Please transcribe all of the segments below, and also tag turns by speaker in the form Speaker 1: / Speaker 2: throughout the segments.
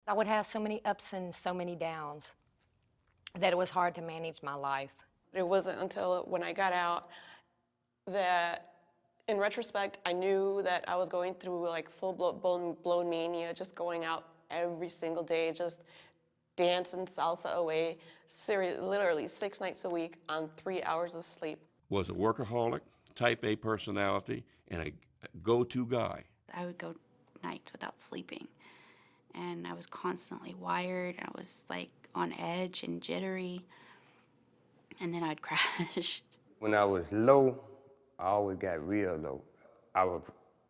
Speaker 1: I would have so many ups and so many downs that it was hard to manage my life.
Speaker 2: It wasn't until when I got out that, in retrospect, I knew that I was going through like full-blown mania, just going out every single day, just dancing salsa away, literally 6 nights a week on 3 hours of sleep.
Speaker 3: Was a workaholic, type A personality, and a go-to guy.
Speaker 4: I would go nights without sleeping, and I was constantly wired. I was like on edge and jittery, and then I'd crash.
Speaker 5: When I was low, I always got real low. I would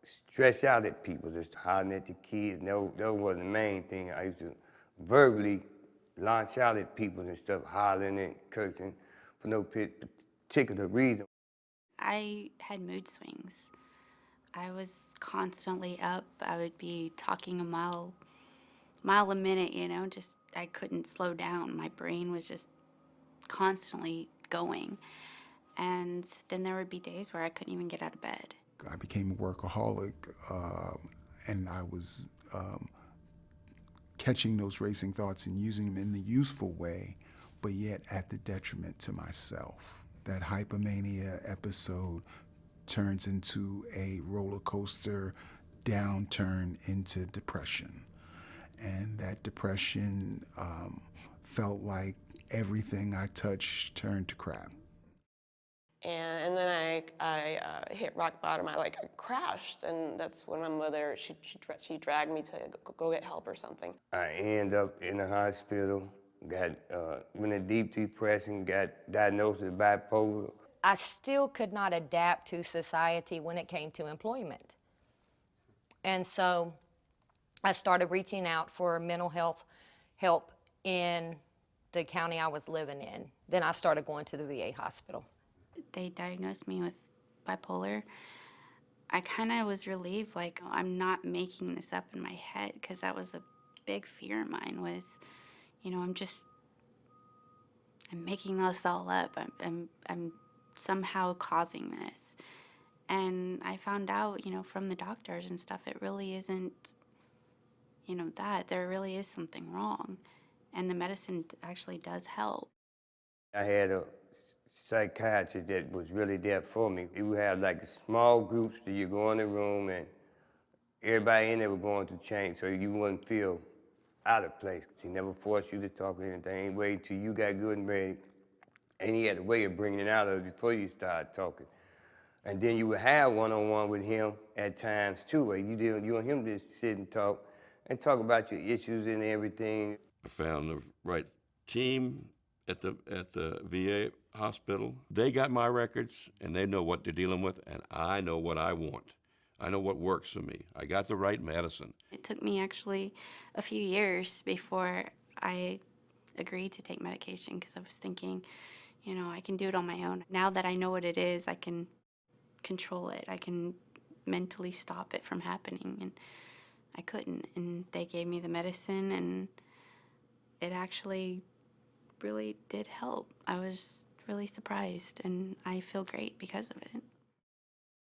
Speaker 5: stretch out at people, just hollering at the kids. That wasn't the main thing. I used to verbally launch out at people and stuff, hollering and cursing for no particular reason.
Speaker 4: I had mood swings. I was constantly up. I would be talking a mile a minute, just I couldn't slow down. My brain was just constantly going. And then there would be days where I couldn't even get out of bed.
Speaker 6: I became a workaholic, and I was catching those racing thoughts and using them in the useful way, but yet at the detriment to myself. That hypomania episode turns into a roller coaster downturn into depression. And that depression felt like everything I touched turned to crap.
Speaker 2: And then I hit rock bottom. I crashed, and that's when my mother, she dragged me to go get help or something.
Speaker 5: I ended up in the hospital, went in deep depression, got diagnosed with bipolar.
Speaker 1: I still could not adapt to society when it came to employment. And so I started reaching out for mental health help in the county I was living in. Then I started going to the VA hospital.
Speaker 4: They diagnosed me with bipolar. I kind of was relieved, like, I'm not making this up in my head, because that was a big fear of mine was, I'm making this all up. I'm somehow causing this. And I found out, from the doctors and stuff, it really isn't, that. There really is something wrong. And the medicine actually does help.
Speaker 5: I had a psychiatrist that was really there for me. We had like small groups that you go in the room and everybody in there was going through change, so you wouldn't feel out of place. He never forced you to talk or anything. He waited till you got good and ready, and he had a way of bringing it out of you before you started talking. And then you would have one-on-one with him at times too, where you and him just sit and talk about your issues and everything.
Speaker 3: I found the right team at the VA hospital. They got my records, and they know what they're dealing with, and I know what I want. I know what works for me. I got the right medicine.
Speaker 4: It took me actually a few years before I agreed to take medication, because I was thinking, I can do it on my own. Now that I know what it is, I can control it. I can mentally stop it from happening, and I couldn't. And they gave me the medicine, and it actually really did help. I was really surprised, and I feel great because of it.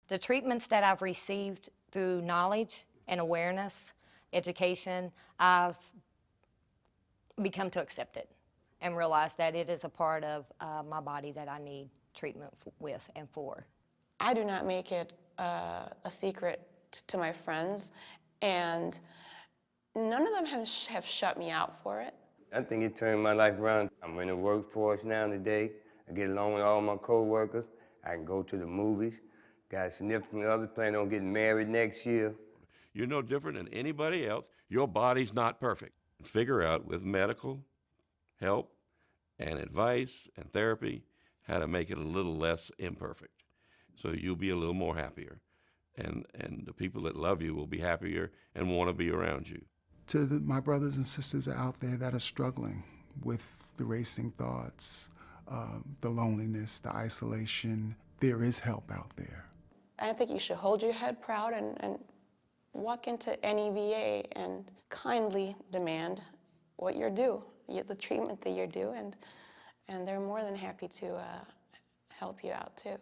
Speaker 1: The treatments that I've received through knowledge and awareness, education, I've become to accept it and realize that it is a part of my body that I need treatment with and for.
Speaker 2: I do not make it a secret to my friends, and none of them have shut me out for it.
Speaker 5: I think it turned my life around. I'm in the workforce now today. I get along with all my co-workers. I can go to the movies. Got a significant other, planning on getting married next year.
Speaker 3: You're no different than anybody else. Your body's not perfect. Figure out with medical help and advice and therapy how to make it a little less imperfect, so you'll be a little more happier. And the people that love you will be happier and want to be around you.
Speaker 6: To my brothers and sisters out there that are struggling with the racing thoughts, the loneliness, the isolation, there is help out there.
Speaker 2: I think you should hold your head proud and walk into any VA and kindly demand what you're due, the treatment that you're due, and they're more than happy to help you out too.